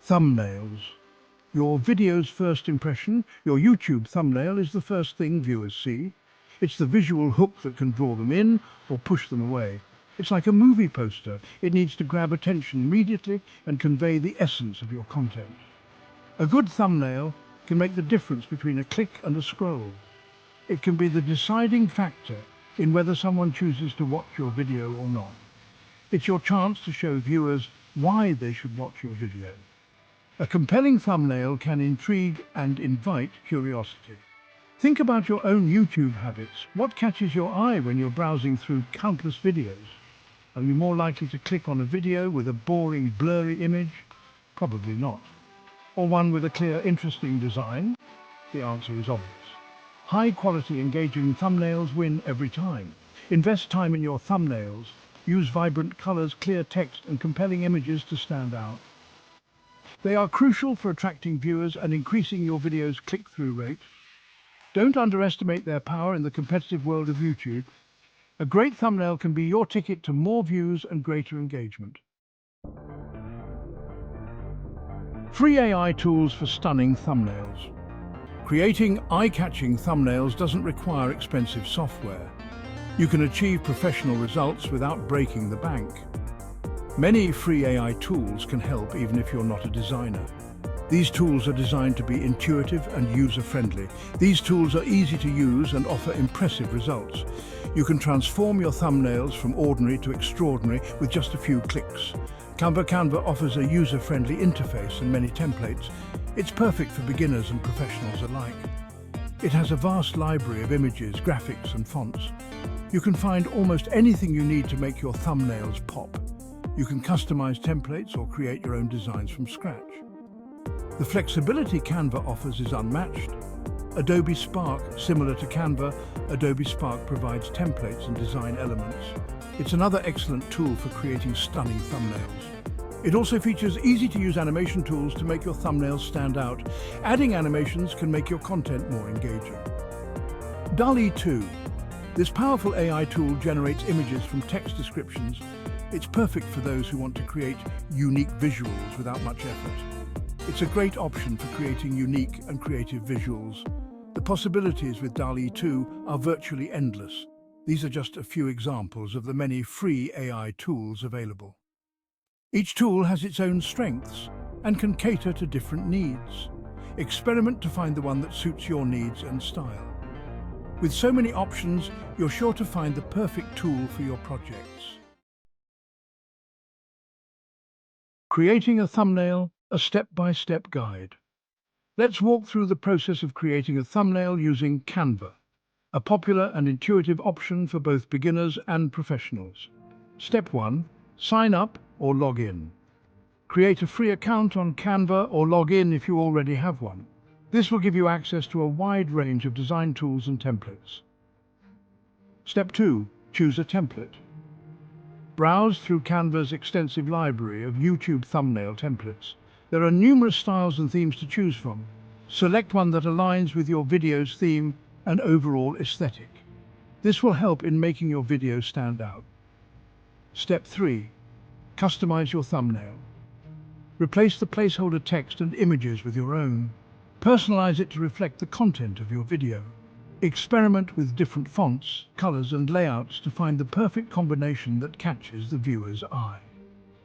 Thumbnails. Your video's first impression, your YouTube thumbnail is the first thing viewers see. It's the visual hook that can draw them in or push them away. It's like a movie poster. It needs to grab attention immediately and convey the essence of your content. A good thumbnail can make the difference between a click and a scroll. It can be the deciding factor in whether someone chooses to watch your video or not. It's your chance to show viewers why they should watch your video. A compelling thumbnail can intrigue and invite curiosity. Think about your own YouTube habits. What catches your eye when you're browsing through countless videos? Are you more likely to click on a video with a boring, blurry image? Probably not. Or one with a clear, interesting design? The answer is obvious. High-quality, engaging thumbnails win every time. Invest time in your thumbnails. Use vibrant colors, clear text, and compelling images to stand out. They are crucial for attracting viewers and increasing your video's click-through rate. Don't underestimate their power in the competitive world of YouTube. A great thumbnail can be your ticket to more views and greater engagement. Free AI tools for stunning thumbnails. Creating eye-catching thumbnails doesn't require expensive software. You can achieve professional results without breaking the bank. Many free AI tools can help even if you're not a designer. These tools are designed to be intuitive and user-friendly. These tools are easy to use and offer impressive results. You can transform your thumbnails from ordinary to extraordinary with just a few clicks. Canva offers a user-friendly interface and many templates. It's perfect for beginners and professionals alike. It has a vast library of images, graphics, and fonts. You can find almost anything you need to make your thumbnails pop. You can customize templates or create your own designs from scratch. The flexibility Canva offers is unmatched. Adobe Spark, similar to Canva, Adobe Spark provides templates and design elements. It's another excellent tool for creating stunning thumbnails. It also features easy-to-use animation tools to make your thumbnails stand out. Adding animations can make your content more engaging. DALL-E 2. This powerful AI tool generates images from text descriptions. It's perfect for those who want to create unique visuals without much effort. It's a great option for creating unique and creative visuals. The possibilities with DALL-E 2 are virtually endless. These are just a few examples of the many free AI tools available. Each tool has its own strengths and can cater to different needs. Experiment to find the one that suits your needs and style. With so many options, you're sure to find the perfect tool for your projects. Creating a thumbnail, a step-by-step guide. Let's walk through the process of creating a thumbnail using Canva, a popular and intuitive option for both beginners and professionals. Step 1. Sign up or log in. Create a free account on Canva or log in if you already have one. This will give you access to a wide range of design tools and templates. Step 2. Choose a template. Browse through Canva's extensive library of YouTube thumbnail templates. There are numerous styles and themes to choose from. Select one that aligns with your video's theme and overall aesthetic. This will help in making your video stand out. Step 3. Customize your thumbnail. Replace the placeholder text and images with your own. Personalize it to reflect the content of your video. Experiment with different fonts, colors, and layouts to find the perfect combination that catches the viewer's eye.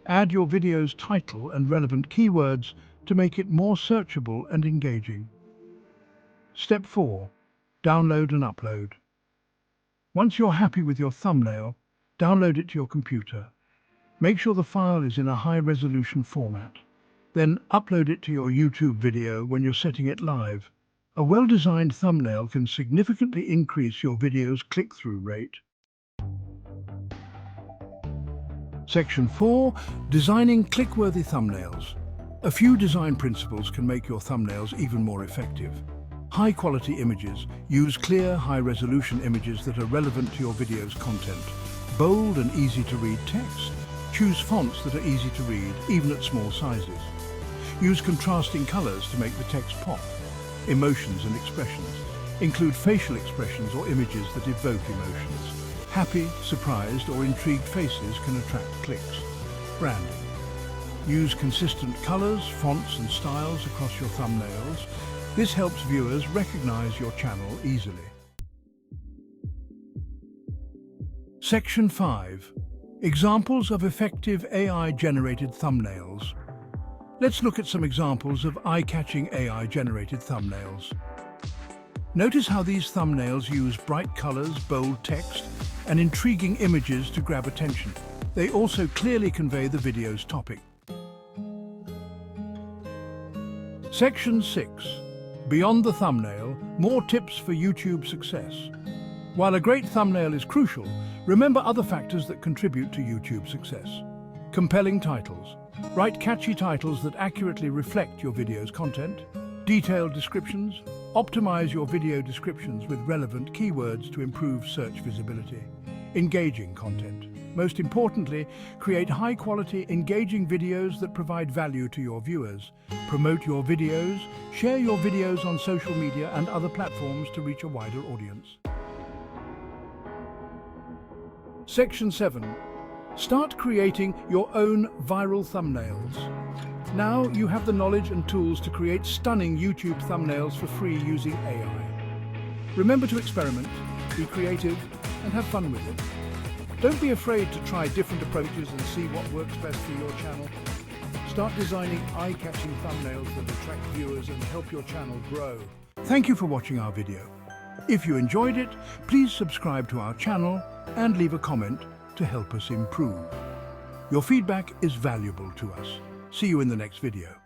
Add your video's title and relevant keywords to make it more searchable and engaging. Step 4. Download and upload. Once you're happy with your thumbnail, download it to your computer. Make sure the file is in a high-resolution format. Then upload it to your YouTube video when you're setting it live. A well-designed thumbnail can significantly increase your video's click-through rate. Section 4. Designing click-worthy thumbnails. A few design principles can make your thumbnails even more effective. High-quality images. Use clear, high-resolution images that are relevant to your video's content. Bold and easy-to-read text. Choose fonts that are easy to read, even at small sizes. Use contrasting colors to make the text pop. Emotions and expressions. Include facial expressions or images that evoke emotions. Happy, surprised, or intrigued faces can attract clicks. Branding. Use consistent colors, fonts and styles across your thumbnails. This helps viewers recognize your channel easily. Section 5. Examples of effective AI-generated thumbnails. Let's look at some examples of eye-catching AI-generated thumbnails. Notice how these thumbnails use bright colors, bold text, and intriguing images to grab attention. They also clearly convey the video's topic. Section 6. Beyond the thumbnail, more tips for YouTube success. While a great thumbnail is crucial, remember other factors that contribute to YouTube success. Compelling titles. Write catchy titles that accurately reflect your video's content. Detailed descriptions. Optimize your video descriptions with relevant keywords to improve search visibility. Engaging content. Most importantly, create high-quality, engaging videos that provide value to your viewers. Promote your videos, share your videos on social media and other platforms to reach a wider audience. Section 7. Start creating your own viral thumbnails. Now you have the knowledge and tools to create stunning YouTube thumbnails for free using AI. Remember to experiment, be creative, and have fun with it. Don't be afraid to try different approaches and see what works best for your channel. Start designing eye-catching thumbnails that attract viewers and help your channel grow. Thank you for watching our video. If you enjoyed it, please subscribe to our channel and leave a comment to help us improve. Your feedback is valuable to us. See you in the next video.